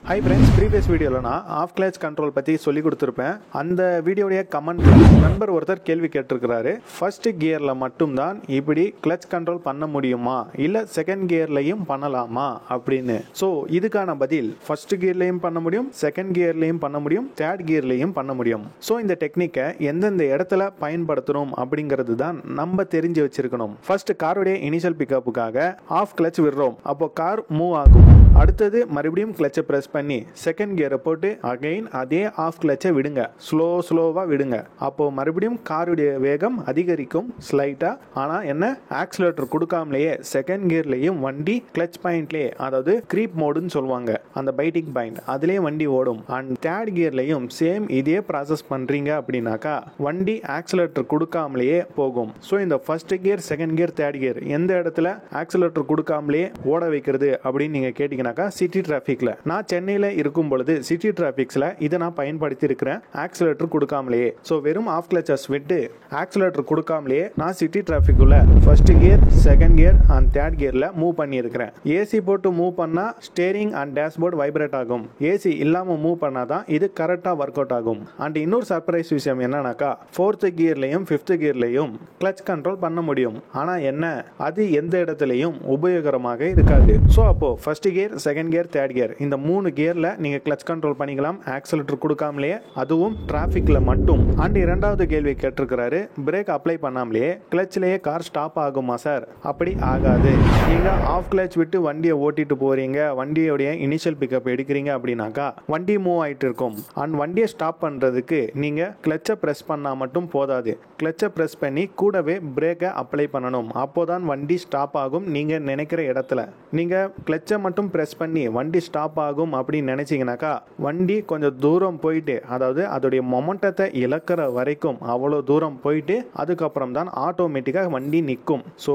Hi friends, previous video நான் of clutch control பற்றி சொல்லி கொடுத்துருப்பேன். அந்த வீடியோடைய கமெண்ட் நண்பர் ஒருத்தர் கேள்வி கேட்டிருக்கிறாரு. ஃபர்ஸ்ட் கியரில் மட்டும்தான் இப்படி கிளட்ச் கண்ட்ரோல் பண்ண முடியுமா இல்லை செகண்ட் கியர்லையும் பண்ணலாமா அப்படின்னு. ஸோ இதுக்கான பதில் ஃபர்ஸ்ட் கியர்லையும் பண்ண முடியும், செகண்ட் கியர்லையும் பண்ண முடியும், தேர்ட் கியர்லையும் பண்ண முடியும். ஸோ இந்த டெக்னிக்கை எந்தெந்த இடத்துல பயன்படுத்தணும் அப்படிங்கிறது தான் நம்ம தெரிஞ்சு வச்சிருக்கணும். ஃபர்ஸ்ட் காரோடைய இனிஷியல் பிக்கப்புக்காக ஆஃப் கிளட்ச் விடுறோம், அப்போ கார் மூவ் ஆகும். அடுத்தது மறுபடியும் கிளட்சை ப்ரெஸ் பண்ணி செகண்ட் கியரை போட்டு அகைன் அதே ஆஃப் கிளட்சை விடுங்க, ஸ்லோவாக விடுங்க. அப்போ மறுபடியும் காருடைய வேகம் அதிகரிக்கும் ஸ்லைட்டா. ஆனால் என்ன, ஆக்சிலேட்டர் கொடுக்காமலேயே செகண்ட் கியர்லையும் வண்டி கிளட்ச் பாயிண்ட்லேயே, அதாவது கிரீப் மோடுன்னு சொல்லுவாங்க, அந்த பைட்டிங் பாயிண்ட் அதுலேயே வண்டி ஓடும். அண்ட் தேர்ட் கியர்லையும் சேம் இதே ப்ராசஸ் பண்ணுறீங்க அப்படின்னாக்கா வண்டி ஆக்சிலேட்டர் கொடுக்காமலேயே போகும். ஸோ இந்த first gear, second gear, third gear எந்த இடத்துல ஆக்சிலேட்டர் கொடுக்காமலேயே ஓட வைக்கிறது அப்படின்னு நீங்கள் கேட்டீங்கன்னா சிட்டி டிராஃபிக்ல, நான் சென்னையில் இருக்கும் பொழுது சிட்டி டிராஃபிக்ஸ்ல இதை நான் பயன்படுத்தி இருக்கிறேன் ஆக்சிலேட்டர் கொடுக்காமலேயே. ஸோ வெறும் ஆஃப் கிளட்சஸ் விட்டு ஆக்சிலேட்டர் கொடுக்காமலேயே நான் சிட்டி டிராஃபிக்குள்ள first gear, second gear and third கியர்ல மூவ் பண்ணி இருக்கிறேன். ஏசி போட்டு மூவ் பண்ணா ஸ்டேரிங் அண்ட் டேஷ்போர்ட் வைப்ரேட் ஆகும். ஏசி இல்லாம மூவ் பண்ணாதான் இது கரெக்டா ஒர்க் அவுட் ஆகும். அண்ட் இன்னொரு சர்ப்ரைஸ் விஷயம் என்னன்னாக்கா, ஃபோர்த் கியர்லையும் ஃபிஃப்த் கியர்லையும் கிளட்ச் கண்ட்ரோல் பண்ண முடியும். ஆனா என்ன, அது எந்த இடத்துலையும் உபயோகரமாக இருக்காது. ஸோ அப்போ first gear, second gear, third gear இந்த மூணு கியர்ல நீங்க கிளட்ச் கண்ட்ரோல் பண்ணிக்கலாம் ஆக்சிலேட்டர் கொடுக்காமலேயே, அதுவும் டிராஃபிக்ல மட்டும். அண்ட் இரண்டாவது கேள்வி கேட்டிருக்கிறாரு, பிரேக் அப்ளை பண்ணாமலேயே கிளட்ச்லயே கார் ஸ்டாப் ஆகுமா சார்? அப்படி ஆகாது. நீங்க ஆஃப் கிளட்ச் விட்டு வண்டியை ஓட்டிட்டு போறீங்க, வண்டியோடைய இனிஷியல் பிக்கப் எடுக்கிறீங்க அப்படின்னாக்கா வண்டி மூவ் ஆயிட்டு இருக்கும். அண்ட் வண்டியை ஸ்டாப் பண்றதுக்கு நீங்க கிளட்சை பிரஸ் பண்ணா மட்டும் போதாது, கிளட்சை பிரஸ் பண்ணி கூடவே பிரேக்கை அப்ளை பண்ணணும். அப்போதான் வண்டி ஸ்டாப் ஆகும். நீங்க நினைக்கிற இடத்துல நீங்க கிளட்சை மட்டும் பிரஸ் பண்ணி வண்டி ஸ்டாப் ஆகும் அப்படின்னு நினைச்சீங்கன்னாக்கா வண்டி கொஞ்சம் தூரம் போயிட்டு, அதாவது அதோடைய மொமெண்டத்தை இழக்கிற வரைக்கும் அவ்வளோ தூரம் போயிட்டு அதுக்கப்புறம் தான் ஆட்டோமேட்டிக்காக வண்டி நிற்கும். ஸோ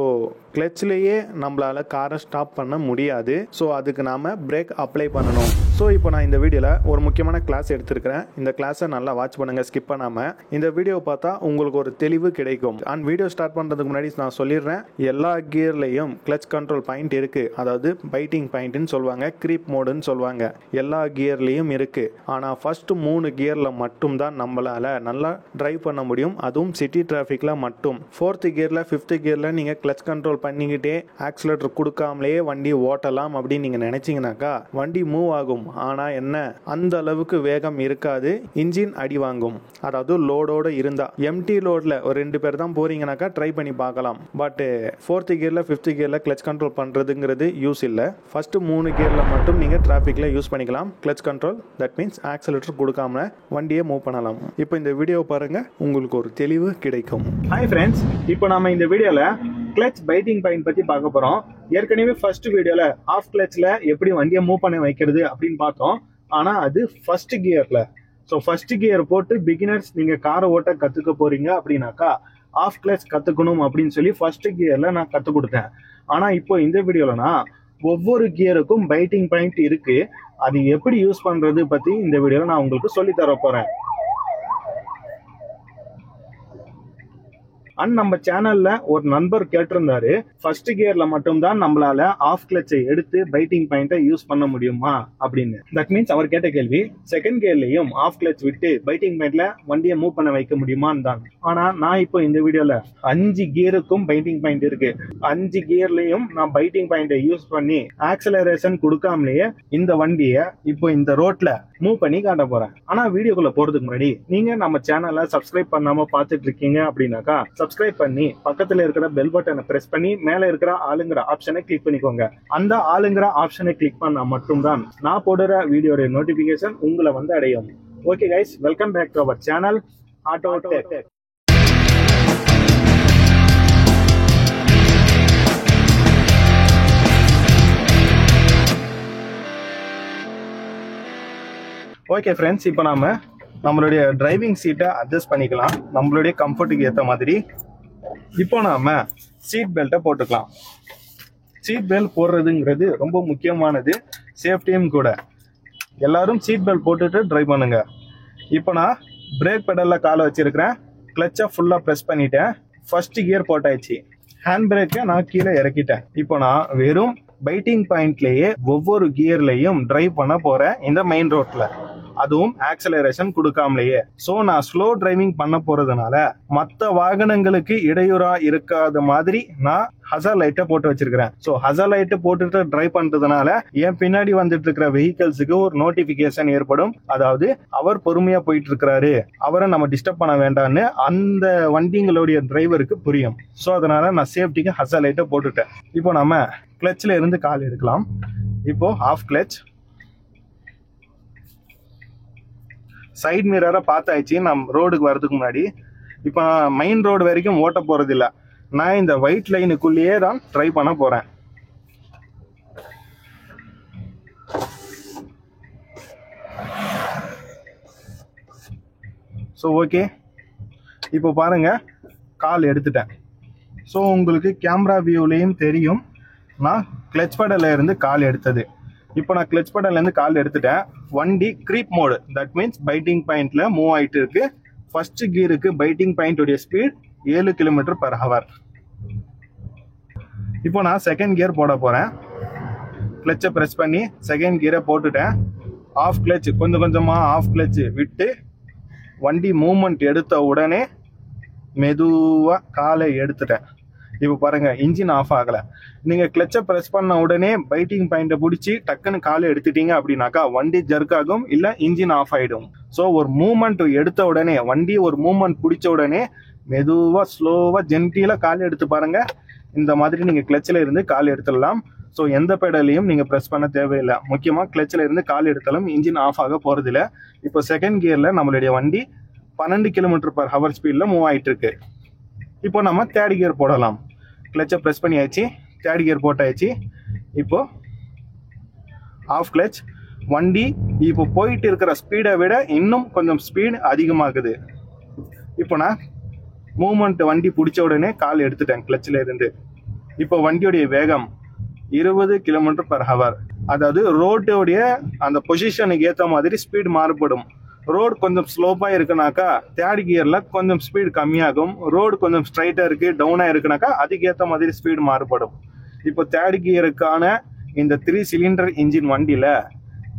கிளட்ச்லேயே நம்மளால காரை ஸ்டாப் பண்ண முடியாது. ஸோ அதுக்கு நாம பிரேக் அப்ளை பண்ணணும். ஸோ இப்போ நான் இந்த வீடியோவில் ஒரு முக்கியமான கிளாஸ் எடுத்திருக்கிறேன். இந்த கிளாஸை நல்லா வாட்ச் பண்ணுங்க, ஸ்கிப் பண்ணாம. இந்த வீடியோ பார்த்தா உங்களுக்கு ஒரு தெளிவு கிடைக்கும். அண்ட் வீடியோ ஸ்டார்ட் பண்ணுறதுக்கு முன்னாடி நான் சொல்லிடுறேன், எல்லா கியர்லையும் கிளட்ச் கண்ட்ரோல் பாயிண்ட் இருக்கு, அதாவது பைட்டிங் பாயிண்ட்னு சொல்லுவாங்க, கிரீப் மோடுன்னு சொல்லுவாங்க, எல்லா கியர்லையும் இருக்கு. ஆனால் ஃபர்ஸ்ட் 3 கியர்ல மட்டும் தான் நம்மளால நல்லா டிரைவ் பண்ண முடியும், அதுவும் சிட்டி டிராஃபிக்ல மட்டும். ஃபோர்த் கியர்ல, ஃபிஃப்த் கியர்ல நீங்க கிளட்ச் கண்ட்ரோல் பண்ணிக்கிட்டே ஆக்சிலேட்டர் கொடுக்காமலேயே வண்டி ஓட்டலாம் அப்படின்னு நீங்க நினைச்சீங்கன்னாக்கா வண்டி மூவ் ஆகும். ஆனா என்ன, அந்த அளவுக்கு வேகம் இருக்காது, இன்ஜின் அடி வாங்கும். அதாவது லோடோட இருந்தா, எம்டி லோட்ல ஒரு 2 பேர் தான் போறீங்கன்னாக்கா ட்ரை பண்ணி பார்க்கலாம். பட் ஃபோர்த் கியர்ல, ஃபிஃப்த் கியர்ல கிளட்ச் கண்ட்ரோல் பண்றதுங்கிறது யூஸ் இல்லை. ஃபர்ஸ்ட் 3 கியர்ல மட்டும் நீங்க டிராஃபிக்ல யூஸ் பண்ணிக்கலாம் clutch control. That means accelerator கொடுக்காம வண்டியை மூவ் பண்ணலாம். இப்போ இந்த வீடியோ பாருங்க, உங்களுக்கு ஒரு தெளிவு கிடைக்கும். ஹாய் ஃப்ரெண்ட்ஸ், இப்போ நாம இந்த வீடியோல கிளட்ச் பைட்டிங் பாயிண்ட் பத்தி பார்க்க போறோம். ஏற்கனவே ஃபர்ஸ்ட் வீடியோல ஆஃப் கிளட்ச்ல எப்படி வண்டியை மூவ் பண்ண வைக்கிறது அப்படின்னு பார்த்தோம். ஆனா அது ஃபர்ஸ்ட் கியர்ல. ஸோ ஃபர்ஸ்ட் கியர் போட்டு பிகினர்ஸ் நீங்க காரை ஓட்ட கத்துக்க போறீங்க அப்படின்னாக்கா ஆஃப் கிளட்ச் கத்துக்கணும் அப்படின்னு சொல்லி ஃபர்ஸ்ட் கியர்ல நான் கத்து கொடுத்தேன். ஆனா இப்போ இந்த வீடியோலனா ஒவ்வொரு கியருக்கும் பைட்டிங் பாயிண்ட் இருக்கு, அது எப்படி யூஸ் பண்றது பத்தி இந்த வீடியோல நான் உங்களுக்கு சொல்லி தர போறேன். அண்ட் நம்ம சேனல்ல ஒரு நண்பர் கேட்டிருந்தாரு, ஃபர்ஸ்ட் கியர்ல மட்டும் தான் நம்மளால ஆஃப் கிளட்சை எடுத்து பைட்டிங் பாயிண்ட்டை யூஸ் பண்ண முடியுமா அப்படின்னு. தட் மீன்ஸ் அவர் கேட்ட கேள்வி, செகண்ட் கியர்லயும் ஆஃப் கிளட்ச் விட்டு பைட்டிங் பாயிண்ட்ல வண்டியை மூவ் பண்ண வைக்க முடியுமான்னு தான். ஆனா நான் இப்போ இந்த வீடியோல 5 கியருக்கும் பைட்டிங் பாயிண்ட் இருக்கு, 5 கியர்லயும் நான் பைட்டிங் பாயிண்ட்டை யூஸ் பண்ணி ஆக்சலரேஷன் கொடுக்காமலேயே இந்த வண்டியை இப்போ இந்த ரோட்ல மூவ் பண்ணி காட்ட போறேன். ஆனா வீடியோக்குள்ள போறதுக்கு முன்னாடி நீங்க நம்ம சேனலை சப்ஸ்கிரைப் பண்ணாம பாத்துட்டு இருக்கீங்க அப்படின்னாக்கா சப்ஸ்கிரைப் பண்ணி பக்கத்துல இருக்கிற பெல் பட்டனை பிரஸ் பண்ணி மேல இருக்கிற ஆளுங்கிற ஆப்ஷனை கிளிக் பண்ணிக்கோங்க. அந்த ஆளுங்கிற ஆப்ஷனை கிளிக் பண்ணா மட்டும்தான் நான் போடுற வீடியோட நோட்டிபிகேஷன் உங்களை வந்து அடையும். Okay guys, welcome back to our channel auto tech. Okay friends, இப்போ நாம நம்மளுடைய டிரைவிங் சீட்டை அட்ஜஸ்ட் பண்ணிக்கலாம் நம்மளுடைய கம்ஃபர்ட்டுக்கு ஏற்ற மாதிரி. இப்போ நாம சீட் பெல்ட்டை போட்டுக்கலாம். சீட் பெல்ட் போடுறதுங்கிறது ரொம்ப முக்கியமானது, சேஃப்டியும் கூட. எல்லாரும் சீட் பெல்ட் போட்டுட்டு டிரைவ் பண்ணுங்க. இப்போ நான் பிரேக் பெடல்ல காலை வச்சிருக்கிறேன், கிளட்சை ஃபுல்லா ப்ரெஸ் பண்ணிட்டேன், ஃபர்ஸ்ட் கியர் போட்டாச்சு, ஹேண்ட் பிரேக்கை நான் கீழே இறக்கிட்டேன். இப்போ நான் வெறும் பைட்டிங் பாயிண்ட்லயே ஒவ்வொரு கியர்லயும் டிரைவ் பண்ண போறேன் இந்த மெயின் ரோட்ல, அதுவும் ஆக்சலரேஷன் கொடுக்காமலேயே. சோ நான் ஸ்லோ டிரைவிங் பண்ண போறதுனால மற்ற வாகனங்களுக்கு இடையூறா இருக்காத மாதிரி நான் ஹசார்ட் லைட்டை போட்டு வச்சிருக்கிறேன். சோ ஹசார்ட் லைட்டை போட்டுட்டு டிரைவ் பண்றதுனால என் பின்னாடி வந்துட்டு இருக்கிற வெஹிக்கிள்ஸுக்கு ஒரு நோட்டிபிகேஷன் ஏற்படும். அதாவது அவர் பொறுமையா போயிட்டு இருக்கிறாரு, அவரை நம்ம டிஸ்டர்ப் பண்ண வேண்டாம்னு அந்த வண்டிங்களுடைய டிரைவருக்கு புரியும். சோ அதனால நான் சேஃப்டிக்கு ஹசார்ட் லைட்டை போட்டுட்டேன். இப்போ நம்ம கிளச்ல இருந்து கால் எடுக்கலாம். இப்போ ஆஃப் கிளச், சைட் மிரரை பார்த்தாச்சு நம்ம ரோடுக்கு வர்றதுக்கு முன்னாடி. இப்போ மெயின் ரோடு வரைக்கும் ஓட்ட போறது இல்லை, நான் இந்த ஒயிட் லைனுக்குள்ளேயே தான் ட்ரை பண்ண போறேன். ஸோ ஓகே, இப்போ பாருங்க கால் எடுத்துட்டேன். ஸோ உங்களுக்கு கேமரா வியூலையும் தெரியும் நான் கிளச் பெடல்ல இருந்து கால் எடுத்தது. இப்போ நான் கிளச் பெடல்ல இருந்து கால் எடுத்துட்டேன். வண்டி creep mode, that means biting பாயிண்ட்ல மூவ் ஆயிட்டு இருக்கு. ஃபர்ஸ்ட் கியருக்கு பைட்டிங் பாயிண்ட் உடைய ஸ்பீட் 7 km/h. இப்போ நான் செகண்ட் கியர் போட போறேன். கிளச்சை பிரஸ் பண்ணி செகண்ட் கியரை போட்டுட்டேன். ஆஃப் கிளச், கொஞ்சம் கொஞ்சமா ஆஃப் கிளச் விட்டு வண்டி மூவ்மெண்ட் எடுத்த உடனே மெதுவா காலை எடுத்துட்டேன். இப்போ பாருங்க இன்ஜின் ஆஃப் ஆகல. நீங்க கிளச்சை பிரஸ் பண்ண உடனே பைட்டிங் பாயிண்ட பிடிச்சி டக்குன்னு காலை எடுத்துட்டீங்க அப்படின்னாக்கா வண்டி ஜர்க் ஆகும், இல்ல இன்ஜின் ஆஃப் ஆயிடும். ஸோ ஒரு மூவ்மெண்ட் எடுத்த உடனே, வண்டி ஒரு மூவ்மெண்ட் பிடிச்ச உடனே மெதுவா ஸ்லோவா ஜென்டிலா கால் எடுத்து பாருங்க. இந்த மாதிரி நீங்க கிளச்சில் இருந்து கால் எடுத்துடலாம். ஸோ எந்த பெடலையும் நீங்க பிரஸ் பண்ண தேவையில்லை. முக்கியமா கிளச்சில் இருந்து கால் எடுத்தாலும் இன்ஜின் ஆஃப் ஆக போறதில்ல. இப்போ செகண்ட் கியர்ல நம்மளுடைய வண்டி 12 km/h ஸ்பீட்ல மூவ் ஆயிட்டு இருக்கு. இப்போ நம்ம தேர்ட் கியர் போடலாம். கிளச்சை ப்ரெஸ் பண்ணியாச்சு, தேர்ட் கியர் போட்டாச்சு. இப்போ ஆஃப் கிளச், வண்டி இப்போ போயிட்டு இருக்கிற ஸ்பீடை விட இன்னும் கொஞ்சம் ஸ்பீட் அதிகமாகுது. இப்போ நான் மூவ்மெண்ட் வண்டி பிடிச்ச உடனே கால் எடுத்துட்டேன் கிளச்சில் இருந்து. இப்போ வண்டியோடைய வேகம் 20 km/h. அதாவது ரோட்டோடைய அந்த பொசிஷனுக்கு ஏற்ற மாதிரி ஸ்பீட் மாறுபடும். ரோடு கொஞ்சம் ஸ்லோப்பா இருக்குனாக்கா தேர்ட் கியர்ல கொஞ்சம் ஸ்பீட் கம்மியாகும். ரோடு கொஞ்சம் ஸ்ட்ரைட்டா இருக்கு, டவுனா இருக்குனாக்கா அதுக்கேற்ற மாதிரி ஸ்பீட் மாறுபடும். இப்போ தேர்ட் கியருக்கான இந்த 3 சிலிண்டர் இன்ஜின் வண்டியில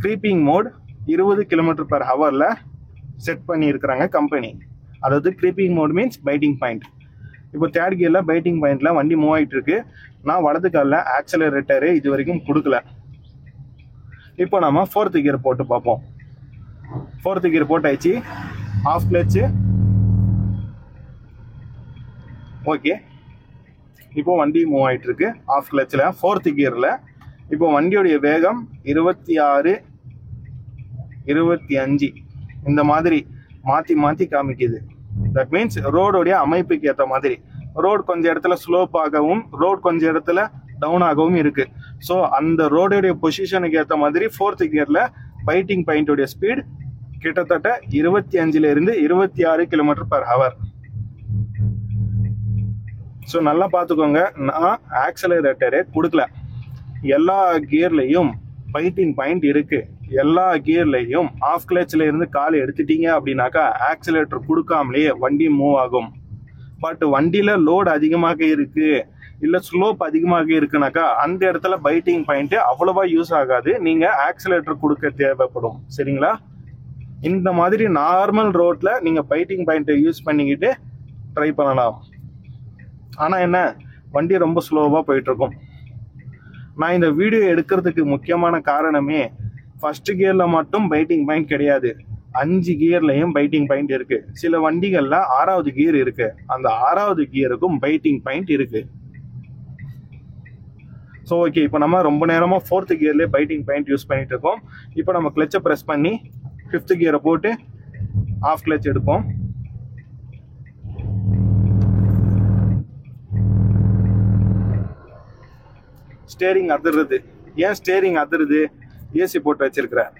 க்ரீப்பிங் மோட் 20 km/h செட் பண்ணி இருக்கிறாங்க கம்பெனி. அதாவது creeping mode means biting point. இப்போ தேர்ட் கியர்ல பைட்டிங் பாயிண்ட்ல வண்டி மூவ் ஆயிட்டு இருக்கு. நான் வலது காலில் ஆக்சலரேட்டரு இது வரைக்கும் கொடுக்கல. இப்போ நம்ம ஃபோர்த் கியர் போட்டு பார்ப்போம். ஃபோர்த் கியர் போட்டாச்சு. Off clutch, okay. இப்போ வண்டி மூவ் ஆயிட்டு இருக்கு ஆஃப் கிளச்சில் ஃபோர்த் கியர்ல. இப்போ வண்டியோடைய வேகம் 26, 25 இந்த மாதிரி மாத்தி மாத்தி காமிக்குது. தட் மீன்ஸ் ரோடோடைய அமைப்புக்கு ஏற்ற மாதிரி. ரோடு கொஞ்சம் இடத்துல ஸ்லோப் ஆகவும், ரோடு கொஞ்சம் இடத்துல டவுன் ஆகவும் இருக்கு. ஸோ அந்த ரோடோடைய பொசிஷனுக்கு ஏற்ற மாதிரி ஃபோர்த் கியர்ல பைட்டிங் பாயிண்டோடைய ஸ்பீட் கிட்டத்தட்ட 25 இருந்து 26 km/h. ஸோ நல்லா பார்த்துக்கோங்க, நான் ஆக்சலரேட்டரே கொடுக்கல. எல்லா கியர்லையும் பைட்டிங் பாயிண்ட் இருக்கு. எல்லா கியர்லையும் ஆஃப் கிளச்சில் இருந்து கால் எடுத்துட்டீங்க அப்படின்னாக்கா ஆக்சலேட்டர் கொடுக்காமலேயே வண்டி மூவ் ஆகும். பட் வண்டியில லோடு அதிகமாக இருக்கு, இல்ல ஸ்லோப் அதிகமாக இருக்குனாக்கா அந்த இடத்துல பைட்டிங் பாயிண்ட் அவ்வளவா யூஸ் ஆகாது. நீங்க ஆக்சலேட்டர் கொடுக்க தேவைப்படும். சரிங்களா? இந்த மாதிரி நார்மல் ரோட்ல நீங்க பைட்டிங் பாயிண்ட்டை யூஸ் பண்ணிக்கிட்டு ட்ரை பண்ணலாம். ஆனா என்ன, வண்டி ரொம்ப ஸ்லோவா போயிட்டு இருக்கும். நான் இந்த வீடியோ எடுக்கிறதுக்கு முக்கியமான காரணமே ஃபர்ஸ்ட் கியர்ல மட்டும் பைட்டிங் பாயிண்ட் கிடையாது, 5 கியர்லையும் பைட்டிங் பாயிண்ட் இருக்கு. சில வண்டிகள்ல 6வது கியர் இருக்கு, அந்த 6வது கியருக்கும் பைட்டிங் பாயிண்ட் இருக்கு. ஸோ ஓகே, இப்போ நம்ம ரொம்ப நேரமா 4th கியர்லேயே பைட்டிங் பாயிண்ட் யூஸ் பண்ணிட்டு இருக்கோம். இப்போ நம்ம கிளச்சை ப்ரெஸ் பண்ணி 5th கியரை போட்டு ஆஃப் கிளச் எடுப்போம். ஸ்டேரிங் அதிர்றது. ஏன் ஸ்டேரிங் அதிருது? ஏசி போட்டு வச்சிருக்கிறேன்.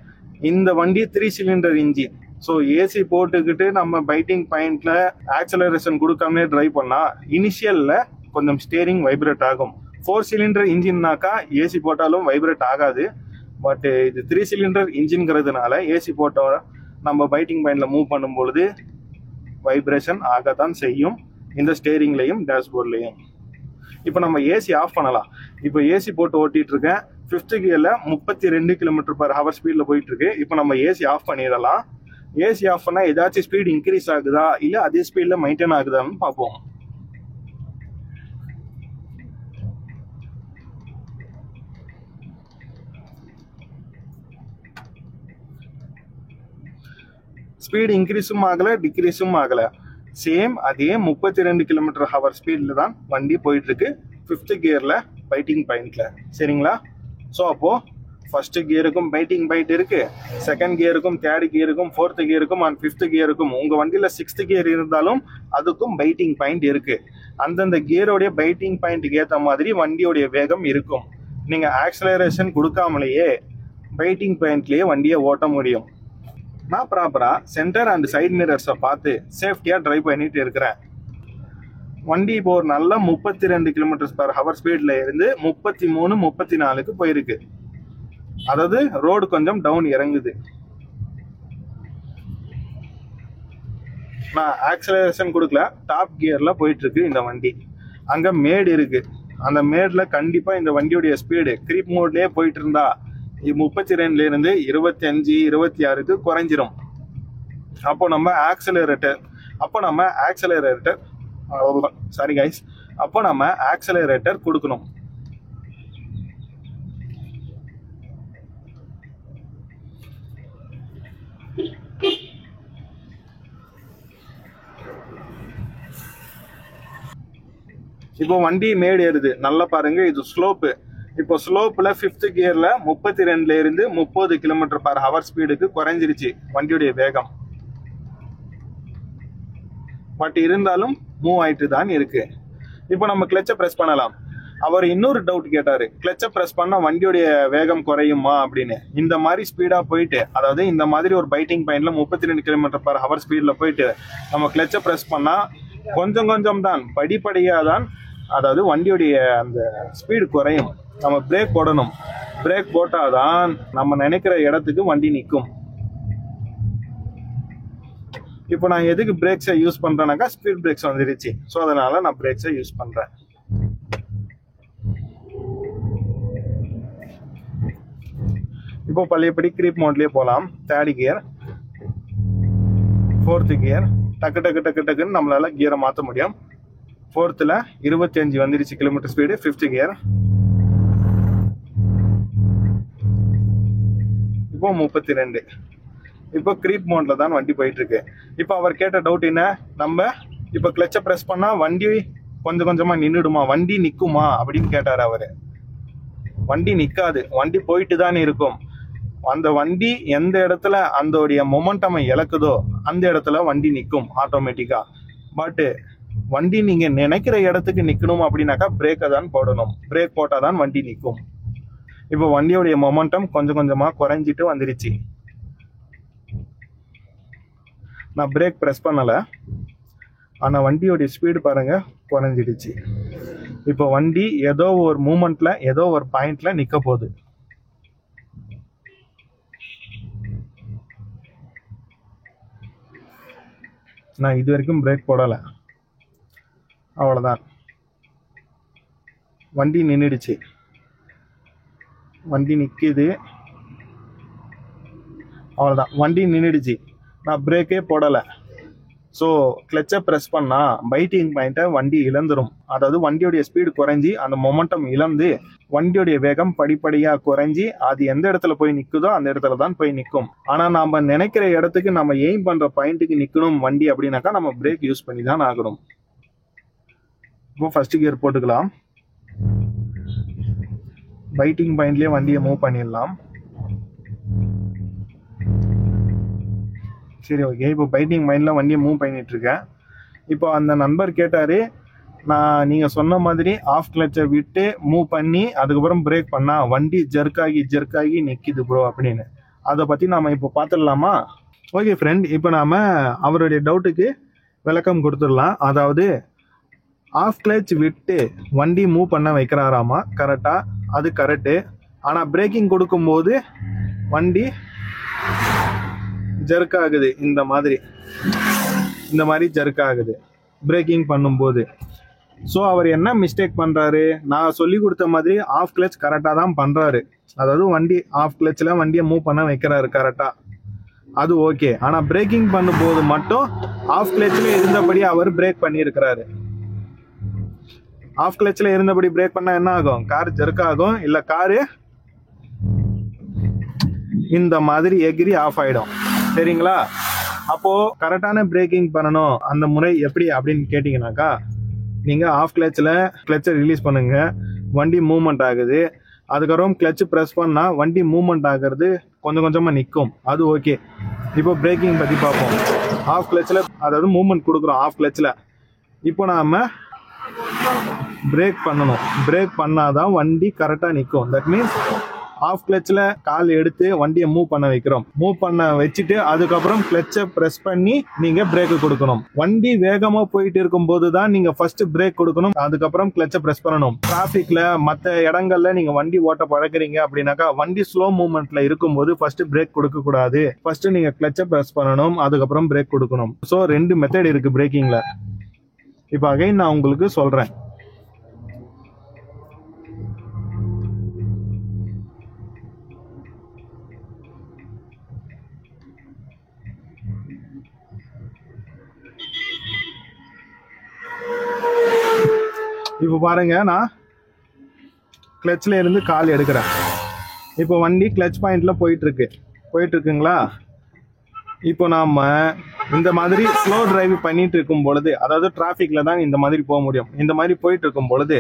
இந்த வண்டி 3 சிலிண்டர் இன்ஜின். ஸோ ஏசி போட்டுக்கிட்டு நம்ம பைட்டிங் பாயிண்ட்ல ஆக்சலரேஷன் கொடுக்காமலே டிரைவ் பண்ணா இனிஷியல்ல கொஞ்சம் ஸ்டேரிங் வைப்ரேட் ஆகும். 4 சிலிண்டர் இன்ஜின்னாக்கா ஏசி போட்டாலும் வைப்ரேட் ஆகாது. பட் இது 3 சிலிண்டர் இன்ஜின்ங்கிறதுனால ஏசி போட்ட நம்ம பைட்டிங் பாயிண்ட்ல மூவ் பண்ணும்பொழுது வைப்ரேஷன் ஆகத்தான் செய்யும், இந்த ஸ்டேரிங்லையும் டேஷ்போர்ட்லையும். இப்போ நம்ம ஏசி ஆஃப் பண்ணலாம். இப்போ ஏசி போட்டு ஓட்டிட்டு இருக்கேன். 5th கியர்ல 32 km/h ஸ்பீட்ல போயிட்டு இருக்கு. இப்போ நம்ம ஏசி ஆஃப் பண்ணிடலாம். ஏசி ஆஃப் பண்ணா ஏதாச்சும் ஸ்பீட் இன்க்ரீஸ் ஆகுதா இல்ல அதே ஸ்பீட்ல மெயின்டைன் ஆகுதான்னு பார்ப்போம். ஸ்பீட் இன்க்ரீஸும் ஆகல டிக்ரீஸும் ஆகல. சேம் அதே 32 km/h ஸ்பீட்ல தான் வண்டி போயிட்டு இருக்கு 5th கியர்ல பைட்டிங் பாயிண்ட்ல. சரிங்களா? ஸோ அப்போ ஃபர்ஸ்ட் கியருக்கும் பைட்டிங் பாயிண்ட் இருக்கு, செகண்ட் கியருக்கும், தேர்ட் கியருக்கும், 4th கியருக்கும் அண்ட் 5th கியருக்கும். உங்க வண்டியில 6th கியர் இருந்தாலும் அதுக்கும் பைட்டிங் பாயிண்ட் இருக்கு. அந்தந்த கியரோடைய பைட்டிங் பாயிண்ட்டுக்கு ஏற்ற மாதிரி வண்டியோடைய வேகம் இருக்கும். நீங்க ஆக்சலரேஷன் கொடுக்காமலேயே பைட்டிங் பாயிண்ட்லயே வண்டியை ஓட்ட முடியும். நான் ப்ராப்பரா சென்டர் அண்ட் சைட் மிரர்ஸை பார்த்து சேஃப்டியா டிரைவ் பண்ணிட்டு இருக்கிறேன். வண்டி இப்போ ஒரு நல்ல 32 km/h ஸ்பீட்ல இருந்து 33, 34க்கு போயிருக்கு. அதாவது ரோடு கொஞ்சம் டவுன் இறங்குது. நான் ஆக்சலரேஷன் கொடுக்கல, டாப் கியர்ல போயிட்டு இருக்கு இந்த வண்டி. அங்க மேடு இருக்கு. அந்த மேட்ல கண்டிப்பா இந்த வண்டியுடைய ஸ்பீடு கிரீப் மோட்லயே போயிட்டு இருந்தா 32ல இருந்து 25, 26க்கு குறைஞ்சிரும். அப்போ நம்ம ஆக்சலரேட்டர் கொடுக்கணும். இப்போ வண்டி மேடு ஏறுது, நல்லா பாருங்க. இது ஸ்லோப்பு. இப்போ ஸ்லோப்ல 5th கியர்ல 32ல இருந்து 30 km/h ஸ்பீடுக்கு குறைஞ்சிருச்சு வண்டியுடைய வேகம். பட் இருந்தாலும் மூவ் ஆயிட்டு தான் இருக்கு. இப்போ நம்ம கிளச்சை பிரஸ் பண்ணலாம். அவர் இன்னொரு டவுட் கேட்டாரு, கிளச்சை பிரஸ் பண்ணா வண்டியுடைய வேகம் குறையுமா அப்படின்னு. இந்த மாதிரி ஸ்பீடா போயிட்டு, அதாவது இந்த மாதிரி ஒரு பைட்டிங் பாயிண்ட்ல 32 km/h ஸ்பீட்ல போயிட்டு நம்ம கிளச்சை பிரஸ் பண்ணா கொஞ்சம் கொஞ்சம் தான், படிப்படியா தான், அதாவது வண்டியுடைய அந்த ஸ்பீடு குறையும். நம்ம பிரேக் போடணும். பிரேக் போட்டாதான் நம்ம நினைக்கிற இடத்துக்கு வண்டி நிற்கும். இப்போ நான் எதுக்கு பிரேக்ஸை யூஸ் பண்றேன்னாக்கா ஸ்பீட் பிரேக்ஸ் வந்துருச்சு. ஸோ அதனால நான் பிரேக்ஸை யூஸ் பண்றேன். இப்போ பழையபடி கிரீப் மோட்லயே போகலாம். 3rd கியர், 4th கியர், டக்கு டக்கு டக்கு டக்குன்னு நம்மளால கியரை மாற்ற முடியும். 4th 25 வந்துருச்சு கிலோமீட்டர் ஸ்பீடு. 5th கியர் இப்போ 32. இப்போ கிரீப் மோட்ல தான் வண்டி போயிட்டு இருக்கு. இப்போ அவர் கேட்ட டவுட் என்ன, நம்ம இப்போ கிளச்சை பிரஸ் பண்ணா வண்டி கொஞ்சம் கொஞ்சமா நின்றுடுமா, வண்டி நிக்குமா அப்படின்னு கேட்டாரு அவரு. வண்டி நிக்காது, வண்டி போயிட்டு தான் இருக்கும். அந்த வண்டி எந்த இடத்துல அந்த மொமெண்டம் இழக்குதோ அந்த இடத்துல வண்டி நிற்கும் ஆட்டோமேட்டிக்கா. பட் வண்டி நீங்க நினைக்கிற இடத்துக்கு நிக்கணும் அப்படின்னாக்கா பிரேக்கை தான் போடணும். பிரேக் போட்டாதான் வண்டி நிற்கும். இப்போ வண்டியோடைய மொமெண்டம் கொஞ்சம் கொஞ்சமா குறைஞ்சிட்டு வந்துருச்சு. நான் பிரேக் பிரஸ் பண்ணல, ஆனா வண்டியோடைய ஸ்பீடு பாருங்க குறைஞ்சிடுச்சு. இப்போ வண்டி ஏதோ ஒரு மூமெண்ட்ல ஏதோ ஒரு பாயிண்ட்ல நிக்க போகுது. நான் இது வரைக்கும் பிரேக் போடல, அவ்வளவுதான். வண்டி நின்றுடுச்சு. வண்டி நிக்குது, அவ்வளவுதான். வண்டி நின்றுடுச்சு. நான் பிரேக்கே போடல. ஸோ கிளச்சை ப்ரெஸ் பண்ணா பைட்டிங் பாயிண்ட்டை வண்டி இழந்துரும். அதாவது வண்டியோடைய ஸ்பீடு குறைஞ்சி அந்த மொமெண்டம் இழந்து வண்டியோடைய வேகம் படிப்படியாக குறைஞ்சி அது எந்த இடத்துல போய் நிற்குதோ அந்த இடத்துல தான் போய் நிற்கும். ஆனால் நம்ம நினைக்கிற இடத்துக்கு நம்ம எய்ம் பண்ணுற பாயிண்ட்டுக்கு நிற்கணும் வண்டி அப்படின்னாக்கா நம்ம பிரேக் யூஸ் பண்ணி தான் ஆகணும். இப்போ ஃபர்ஸ்ட் கியர் போட்டுக்கலாம். பைட்டிங் பாயிண்ட்லேயே வண்டியை மூவ் பண்ணிடலாம். சரி, ஓகே. இப்போ பைட்டிங் பாயிண்ட்ல வண்டியை மூவ் பண்ணிட்டு இருக்கேன். இப்போ அந்த நண்பர் கேட்டாரு, நான் நீங்க சொன்ன மாதிரி ஆஃப் கிளச்சை விட்டு மூவ் பண்ணி அதுக்கப்புறம் பிரேக் பண்ணா வண்டி ஜெர்க்காகி நிக்குது ப்ரோ அப்படின்னு. அதை பத்தி நாம இப்போ பார்த்துடலாமா? ஓகே ஃப்ரெண்ட், இப்போ நாம அவருடைய டவுட்டுக்கு விளக்கம் கொடுத்துடலாம். அதாவது ஆஃப் கிளச் விட்டு வண்டி மூவ் பண்ண வைக்கிறாராமா, கரெக்டா? அது கரெக்டு. ஆனால் பிரேக்கிங் கொடுக்கும்போது வண்டி ஜர்க் ஆகுது. இந்த மாதிரி ஜர்க் ஆகுது பிரேக்கிங் பண்ணும்போது. ஸோ அவர் என்ன மிஸ்டேக் பண்றாரு, நான் சொல்லி கொடுத்த மாதிரி ஆஃப் கிளச் கரெக்டாக தான் பண்றாரு. அதாவது வண்டி ஆஃப் கிளச்சில் வண்டியை மூவ் பண்ண வைக்கிறாரு கரெக்டாக, அது ஓகே. ஆனால் பிரேக்கிங் பண்ணும்போது மட்டும் ஆஃப் கிளச்சில் இருந்தபடி அவர் பிரேக் பண்ணியிருக்கிறாரு. ஆஃப் கிளச்சில் இருந்தபடி பிரேக் பண்ணால் என்ன ஆகும், கார் ஜெர்க் ஆகும், இல்லை காரு இந்த மாதிரி எகிரி ஆஃப் ஆகிடும். சரிங்களா? அப்போது கரெக்டான பிரேக்கிங் பண்ணணும். அந்த முறை எப்படி அப்படின்னு கேட்டிங்கனாக்கா, நீங்கள் ஆஃப் கிளச்சை ரிலீஸ் பண்ணுங்க, வண்டி மூவ்மெண்ட் ஆகுது. அதுக்கப்புறம் கிளச்சு ப்ரெஸ் பண்ணால் வண்டி மூவ்மெண்ட் ஆகிறது கொஞ்சம் கொஞ்சமாக நிற்கும், அது ஓகே. இப்போ பிரேக்கிங் பற்றி பார்ப்போம். ஆஃப் கிளச்சில் அதாவது மூவ்மெண்ட் கொடுக்குறோம் ஆஃப் கிளச்சில். இப்போ நாம் பிரேக் பண்ணணும். பிரேக் பண்ணாதான் வண்டி கரெக்டாக நிற்கும். தட் மீன்ஸ் ஆஃப் கிளச்சில் கால் எடுத்து வண்டியை மூவ் பண்ண வைக்கிறோம். மூவ் பண்ண வச்சுட்டு அதுக்கப்புறம் கிளச்சை ப்ரெஸ் பண்ணி நீங்கள் பிரேக்கு கொடுக்கணும். வண்டி வேகமாக போயிட்டு இருக்கும் போது தான் நீங்கள் ஃபர்ஸ்ட் பிரேக் கொடுக்கணும், அதுக்கப்புறம் கிளச்சை ப்ரெஸ் பண்ணணும். டிராஃபிக்கில் மற்ற இடங்கள்ல நீங்கள் வண்டி ஓட்ட பழக்கிறீங்க அப்படின்னாக்கா, வண்டி ஸ்லோ மூவ்மெண்ட்ல இருக்கும்போது ஃபர்ஸ்ட் பிரேக் கொடுக்கக்கூடாது. ஃபர்ஸ்ட் நீங்கள் கிளச்சை ப்ரெஸ் பண்ணணும், அதுக்கப்புறம் பிரேக் கொடுக்கணும். ஸோ 2 மெத்தட் இருக்கு பிரேக்கிங்கில். இப்போ அகைன் நான் உங்களுக்கு சொல்கிறேன். இப்போ பாருங்க, நான் கிளச்சில் இருந்து கால் எடுக்கிறேன். இப்போ வண்டி கிளச் பாயிண்ட்ல போயிட்டு இருக்குங்களா? இப்போ நாம இந்த மாதிரி ஸ்லோ டிரைவ் பண்ணிட்டு இருக்கும் பொழுது, அதாவது டிராஃபிக்ல தான் இந்த மாதிரி போக முடியும். இந்த மாதிரி போயிட்டு இருக்கும் பொழுது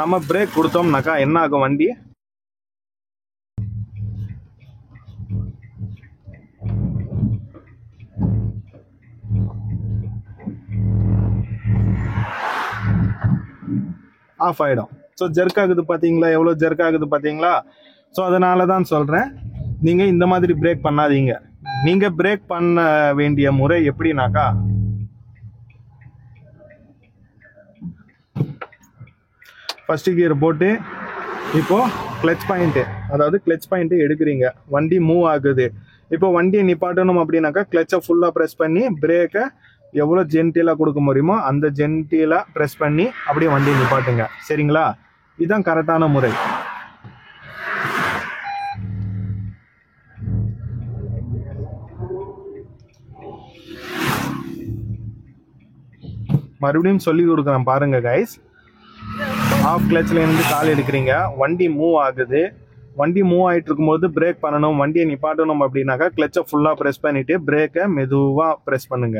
நம்ம பிரேக் கொடுத்தோம்னாக்கா என்ன ஆகும், வண்டி ஆஃப் ஆகிடும். ஸோ ஜெர்க் ஆகுது பார்த்தீங்களா, எவ்வளோ ஜெர்க் ஆகுது பார்த்தீங்களா? ஸோ அதனால தான் சொல்கிறேன், நீங்கள் இந்த மாதிரி பிரேக் பண்ணாதீங்க. நீங்கள் பிரேக் பண்ண வேண்டிய முறை எப்படின்னாக்கா, ஃபர்ஸ்ட் கியர் போட்டு இப்போ கிளச் பாயிண்ட்டு, அதாவது கிளச் பாயிண்ட்டு எடுக்கிறீங்க, வண்டி மூவ் ஆகுது. இப்போ வண்டியை நிப்பாட்டணும் அப்படின்னாக்கா கிளச்சை ஃபுல்லாக ப்ரெஸ் பண்ணி பிரேக்கை எவ்வளோ ஜென்டிலாக கொடுக்க முடியுமோ அந்த ஜென்டிலாக ப்ரெஸ் பண்ணி அப்படியே வண்டியை நிப்பாட்டுங்க. சரிங்களா? இதுதான் கரெக்டான முறை. மறுபடியும் சொல்லி கொடுக்குறேன் பாருங்க கைஸ். ஆஃப் கிளச்சில் இருந்து கால் எடுக்கிறீங்க, வண்டி மூவ் ஆகுது. வண்டி மூவ் ஆகிட்டு இருக்கும்போது பிரேக் பண்ணணும், வண்டியை நிப்பாட்டணும் அப்படின்னாக்கா கிளச்சை ஃபுல்லாக ப்ரெஸ் பண்ணிவிட்டு பிரேக்கை மெதுவாக ப்ரெஸ் பண்ணுங்க.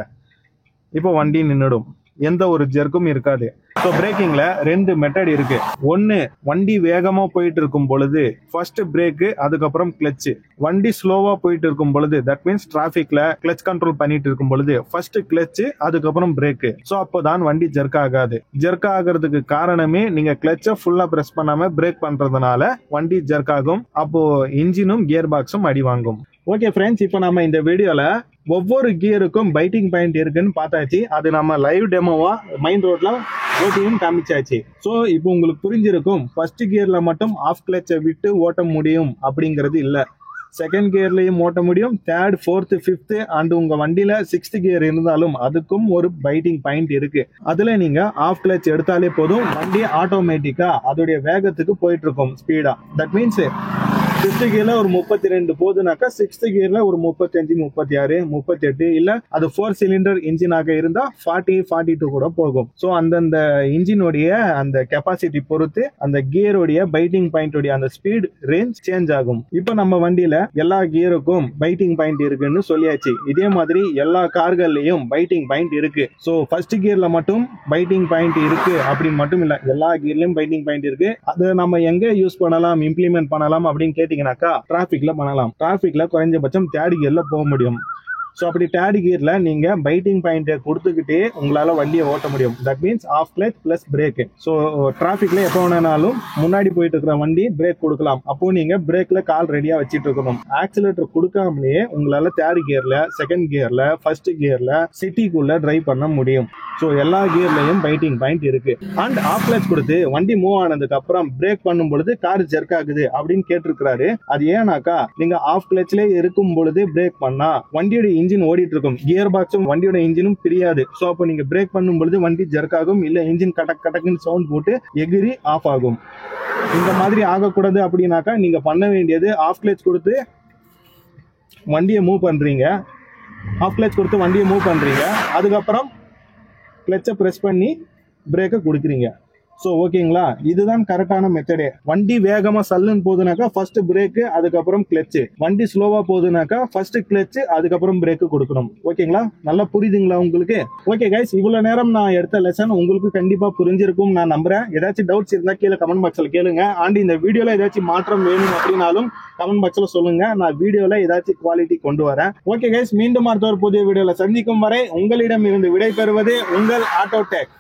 இப்போ வண்டி நின்றுடும், எந்த ஒரு ஜெர்க்கும் இருக்காது. ஸோ பிரேக்கிங்ல 2 மெத்தட் இருக்கு. ஒன்று, வண்டி வேகமா போயிட்டு இருக்கும் பொழுது ஃபர்ஸ்ட் பிரேக்கு, அதுக்கப்புறம் கிளச்சு. வண்டி ஸ்லோவா போயிட்டு இருக்கும் பொழுது, தட் மீன்ஸ் டிராஃபிக்ல கிளச் கண்ட்ரோல் பண்ணிட்டு இருக்கும் பொழுது ஃபர்ஸ்ட் கிளச்சு, அதுக்கப்புறம் பிரேக்கு. ஸோ அப்போதான் வண்டி ஜெர்க் ஆகாது. ஜெர்க் ஆகிறதுக்கு காரணமே நீங்க கிளச்சை ஃபுல்லா பிரஸ் பண்ணாம பிரேக் பண்றதுனால வண்டி ஜெர்க் ஆகும். அப்போ இன்ஜினும் கியர் பாக்ஸும் அடி வாங்கும். ஓகே ஃப்ரெண்ட்ஸ், இப்போ நம்ம இந்த வீடியோல ஒவ்வொரு கியருக்கும் பைட்டிங் பாயிண்ட் இருக்குன்னு பார்த்தாச்சு. அது நம்ம லைவ் டெமோவா மைண்ட் ரோட்ல ஓட்டியும் காமிச்சாச்சு. ஸோ இப்போ உங்களுக்கு புரிஞ்சிருக்கும், ஃபர்ஸ்ட் கியர்ல மட்டும் ஆஃப் கிளச்சை விட்டு ஓட்ட முடியும் அப்படிங்கிறது இல்லை. செகண்ட் கியர்லையும் ஓட்ட முடியும், தேர்ட், ஃபோர்த், ஃபிஃப்த் அண்ட் உங்க வண்டியில 6th கியர் இருந்தாலும் அதுக்கும் ஒரு பைட்டிங் பாயிண்ட் இருக்கு. அதுல நீங்க ஆஃப் கிளச் எடுத்தாலே போதும், வண்டி ஆட்டோமேட்டிக்கா அதோடைய வேகத்துக்கு போயிட்டு இருக்கும் ஸ்பீடா. தட் மீன்ஸ் 5th கியர்ல ஒரு 32 போகுதுனாக்கா 6th கியர்ல ஒரு 35, 36, 38, இல்ல அது 4 சிலிண்டர் இன்ஜினாக இருந்தா 40, 42 கூட போகும். ஸோ அந்தந்த இன்ஜினுடைய அந்த கெப்பாசிட்டி பொறுத்து அந்த கியருடைய பைட்டிங் பாயிண்ட் அந்த ஸ்பீட் ரேஞ்ச் சேஞ்ச் ஆகும். இப்போ நம்ம வண்டியில எல்லா கியருக்கும் பைட்டிங் பாயிண்ட் இருக்குன்னு சொல்லியாச்சு. இதே மாதிரி எல்லா கார்கள்லயும் பைட்டிங் பாயிண்ட் இருக்கு. ஸோ ஃபர்ஸ்ட் கியர்ல மட்டும் பைட்டிங் பாயிண்ட் இருக்கு அப்படின்னு மட்டும் இல்ல, எல்லா கியர்லயும் பைட்டிங் பாயிண்ட் இருக்கு. அதை நம்ம எங்க யூஸ் பண்ணலாம், இம்ப்ளிமெண்ட் பண்ணலாம் அப்படின்னு கேட்டீங்கன்னாக்கா டிராஃபிக்ல பண்ணலாம். டிராஃபிக்ல குறைஞ்சபட்சம் 3rd கியர்ல போக முடியும். ஸோ அப்படி 3rd கியர்ல நீங்க பைட்டிங் பாயிண்டை கொடுத்துக்கிட்டே உங்களால வண்டியை ஓட்ட முடியும். That means half clutch plus brake. So டிராஃபிக்ல எப்போ வேணாலும் முன்னாடி போயிட்டு இருக்கிற வண்டி பிரேக் கொடுக்கலாம். அப்போ நீங்க பிரேக்ல கால் ரெடியா வச்சுட்டு இருக்கணும். ஆக்சிலேட்டர் கொடுக்காமலேயே உங்களால 3rd கியர்ல, 2nd கியர்ல, 1st கியர்ல சிட்டிக்குள்ள டிரைவ் பண்ண முடியும். ஸோ எல்லா கியர்லயும் பைட்டிங் பாயிண்ட் இருக்கு. அண்ட் ஆஃப் கிளச் கொடுத்து வண்டி மூவ் ஆனதுக்கு அப்புறம் பிரேக் பண்ணும் பொழுது கார் ஜெர்க் ஆகுது அப்படின்னு கேட்டிருக்கிறாரு. அது ஏன்னாக்கா, நீங்க ஆஃப் கிளச்ல இருக்கும் பொழுது பிரேக் பண்ணா வண்டியோட இன்ஜின் ஓடிட்டு இருக்கும், கியர் பாக்ஸும் வண்டியோட இன்ஜினும் பிரியாது. ஸோ அப்போ நீங்க பிரேக் பண்ணும் பொழுது வண்டி ஜர்க் ஆகும், இல்ல இன்ஜின் கடக் கடக்குன்னு சவுண்ட் போட்டு எகிரி ஆஃப் ஆகும். இந்த மாதிரி ஆகக்கூடாது அப்படின்னாக்கா நீங்க பண்ண வேண்டியது ஆஃப் கிளச் கொடுத்து வண்டியை மூவ் பண்றீங்க, அதுக்கப்புறம் கிளச்சை ப்ரெஸ் பண்ணி பிரேக்கை கொடுக்குறீங்க. ஸோ ஓகேங்களா, இதுதான் கரெக்டான மெத்தடே. வண்டி வேகமா சல்லுன்னு போகுதுனாக்கா ஃபர்ஸ்ட் பிரேக்கு, அதுக்கப்புறம் கிளச்சு. வண்டி ஸ்லோவா போகுதுனாக்கா ஃபர்ஸ்ட் கிளச்சு, அதுக்கப்புறம் பிரேக்கு கொடுக்கணும். ஓகேங்களா, நல்லா புரியுதுங்களா உங்களுக்கு? ஓகே கைஸ், இவ்வளவு நேரம் நான் எடுத்த லெசன் உங்களுக்கு கண்டிப்பா புரிஞ்சிருக்கும் நான் நம்புறேன். ஏதாச்சும் டவுட்ஸ் இருந்தா கீழே கமெண்ட் பாக்ஸ்ல கேளுங்க. அண்ட் இந்த வீடியோல ஏதாச்சும் மாற்றம் வேணும் அப்படின்னாலும் கமெண்ட் பாக்ஸ்ல சொல்லுங்க, நான் வீடியோல ஏதாச்சும் குவாலிட்டி கொண்டு வரேன். ஓகே கைஸ், மீண்டும் அடுத்த ஒரு புதிய வீடியோல சந்திக்கும் வரை உங்களிடம் இருந்து விடை பெறுவது உங்கள் ஆட்டோ டெக்.